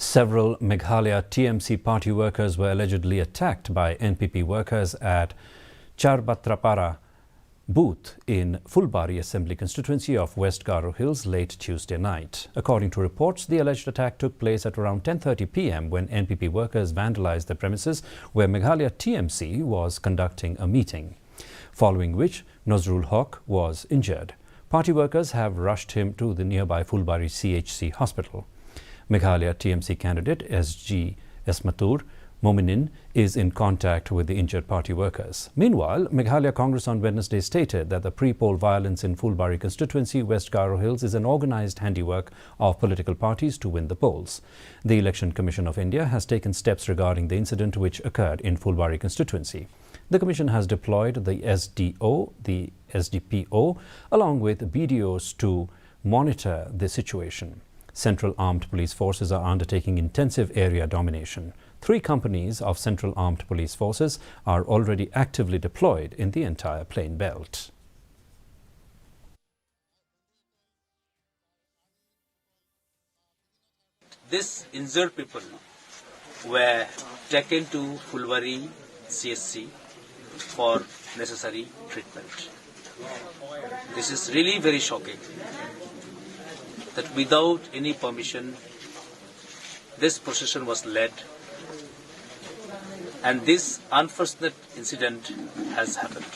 Several Meghalaya TMC party workers were allegedly attacked by NPP workers at Charbatrapara booth in Phulbari Assembly constituency of West Garo Hills late Tuesday night. According to reports, the alleged attack took place at around 10:30 p.m. when NPP workers vandalized the premises where Meghalaya TMC was conducting a meeting, following which Nazrul Haq was injured. Party workers have rushed him to the nearby Phulbari CHC hospital. Meghalaya TMC candidate SG Esmatur Mominin is in contact with the injured party workers. Meanwhile, Meghalaya Congress on Wednesday stated that the pre-poll violence in Phulbari constituency, West Garo Hills, is an organised handiwork of political parties to win the polls. The Election Commission of India has taken steps regarding the incident which occurred in Phulbari constituency. The Commission has deployed the SDO, the SDPO, along with BDOs to monitor the situation. Central Armed Police Forces are undertaking intensive area domination. 3 companies of Central Armed Police Forces are already actively deployed in the entire plain belt. These injured people were taken to Phulbari CSC for necessary treatment. This is really very shocking that without any permission this procession was led and this unfortunate incident has happened.